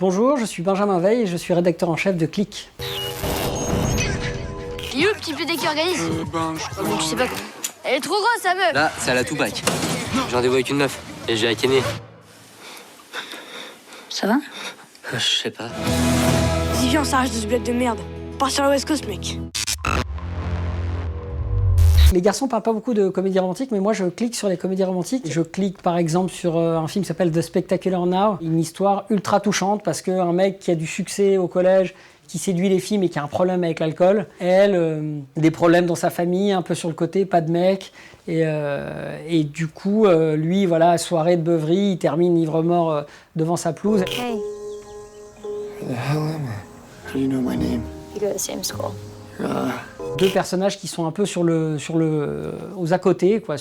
Bonjour, je suis Benjamin Veil et je suis rédacteur en chef de Click. Il est où le petit PD qui organise bon, tu sais pas quoi. Elle est trop grosse, sa meuf. Là, c'est à la Tupac. J'ai rendez-vous avec une meuf. Et j'ai Kenny. Ça va? Je sais pas. Vas-y, viens, on s'arrache de ce bled de merde. On part sur la West Coast, mec. Les garçons parlent pas beaucoup de comédies romantiques, mais moi je clique sur les comédies romantiques. Je clique par exemple sur un film qui s'appelle The Spectacular Now, une histoire ultra touchante parce qu'un mec qui a du succès au collège, qui séduit les filles mais qui a un problème avec l'alcool, elle, des problèmes dans sa famille, un peu sur le côté, pas de mec, et du coup, lui, voilà, soirée de beuverie, il termine ivre-mort devant sa pelouse. Hey. Who the hell am I? How do you know my name? You go to the same school. Deux personnages qui sont un peu aux à côté, quoi,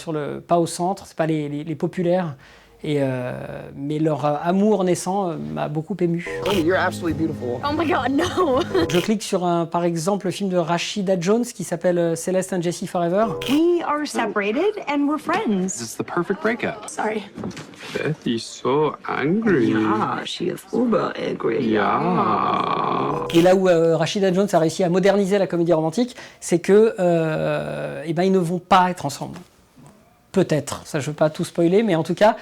pas au centre, c'est pas les populaires. Mais leur amour naissant m'a beaucoup ému. Oh, you're absolutely beautiful. Oh my god, no. Je clique sur par exemple le film de Rashida Jones qui s'appelle Celeste and Jesse Forever. We are separated and we're friends. It's the perfect breakup. Sorry. Beth is so angry. Ah, she is uber angry. Yeah. Et là où Rashida Jones a réussi à moderniser la comédie romantique, c'est que ils ne vont pas être ensemble. Peut-être, ça je veux pas tout spoiler, mais en tout cas,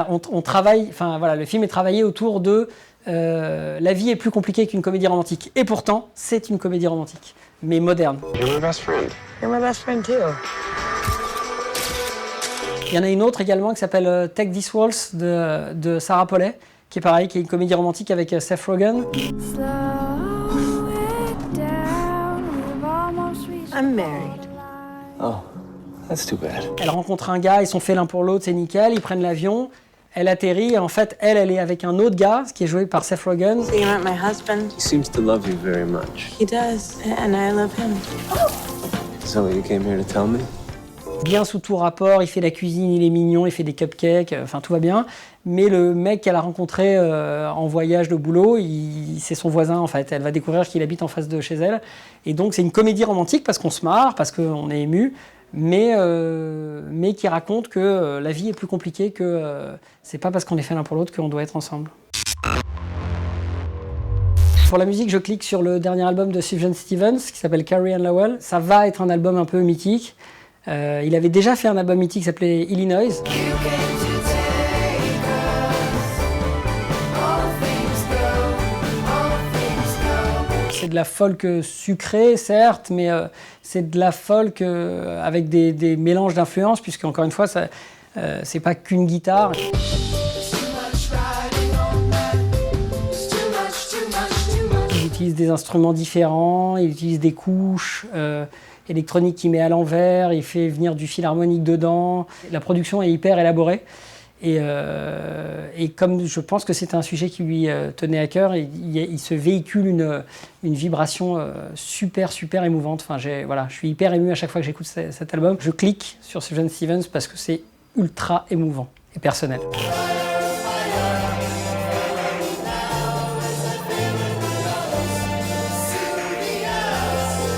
on travaille. Enfin voilà, le film est travaillé autour de la vie est plus compliquée qu'une comédie romantique. Et pourtant, c'est une comédie romantique, mais moderne. You're my best friend. You're my best friend, too. Il y en a une autre également qui s'appelle Take This Waltz de Sarah Polley, qui est pareil, qui est une comédie romantique avec Seth Rogen. I'm married. Oh, that's too bad. Elle rencontre un gars, ils sont faits l'un pour l'autre, c'est nickel, ils prennent l'avion, elle atterrit, et en fait, elle est avec un autre gars, qui est joué par Seth Rogen. So you met my husband? He seems to love you very much. He does, and I love him. So you came here to tell me? Bien sous tout rapport, il fait la cuisine, il est mignon, il fait des cupcakes, enfin tout va bien. Mais le mec qu'elle a rencontré en voyage de boulot, c'est son voisin en fait. Elle va découvrir qu'il habite en face de chez elle. Et donc c'est une comédie romantique parce qu'on se marre, parce qu'on est ému, mais qui raconte que la vie est plus compliquée, que c'est pas parce qu'on est fait l'un pour l'autre qu'on doit être ensemble. Pour la musique, je clique sur le dernier album de Sufjan Stevens qui s'appelle Carrie Ann Lowell. Ça va être un album un peu mythique. Il avait déjà fait un album mythique qui s'appelait Illinois. C'est de la folk sucrée, certes, mais c'est de la folk avec des mélanges d'influences, puisque encore une fois, c'est pas qu'une guitare. Il utilise des instruments différents, il utilise des couches électroniques qu'il met à l'envers, il fait venir du fil harmonique dedans. La production est hyper élaborée. Et comme je pense que c'est un sujet qui lui tenait à cœur, il se véhicule une vibration super émouvante. Enfin, je suis hyper ému à chaque fois que j'écoute cet album. Je clique sur Sufjan Stevens parce que c'est ultra émouvant et personnel.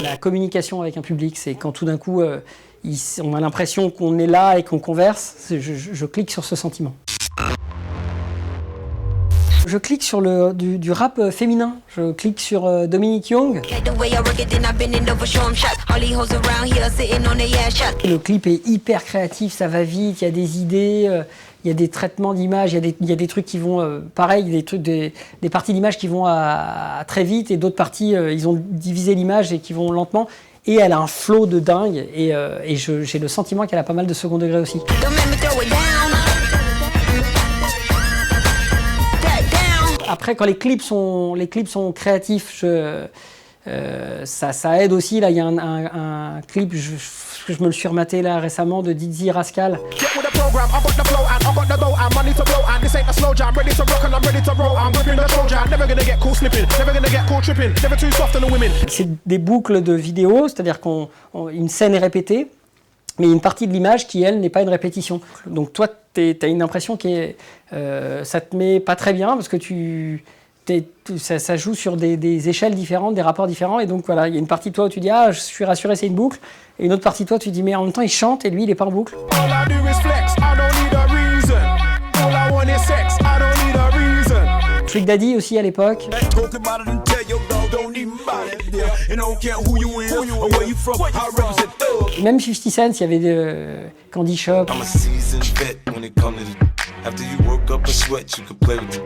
La communication avec un public, c'est quand tout d'un coup on a l'impression qu'on est là et qu'on converse. Je clique sur ce sentiment. Je clique sur du rap féminin. Je clique sur Dominique Young. Le clip est hyper créatif, ça va vite, il y a des idées, il y a des traitements d'images, il y a des trucs qui vont pareil, des parties d'images qui vont à très vite et d'autres parties, ils ont divisé l'image et qui vont lentement. Et elle a un flow de dingue et j'ai le sentiment qu'elle a pas mal de second degré aussi. Après, quand les clips sont créatifs, ça aide aussi. Là, il y a un clip, je me le suis rematé là récemment, de Dizzy Rascal. C'est des boucles de vidéos, c'est-à-dire qu'une scène est répétée, mais il y a une partie de l'image qui, elle, n'est pas une répétition. Donc toi, t'as une impression qui ça te met pas très bien, parce que ça joue sur des échelles différentes, des rapports différents, et donc voilà, il y a une partie de toi où tu dis « Ah, je suis rassuré, c'est une boucle », et une autre partie de toi, tu dis « Mais en même temps, il chante, et lui, il est pas en boucle ». Trick Daddy aussi à l'époque. Et même 50 Cent, il y avait Candy Shop.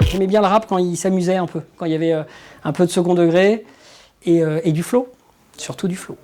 J'aimais bien le rap quand il s'amusait un peu, quand il y avait un peu de second degré et du flow, surtout du flow.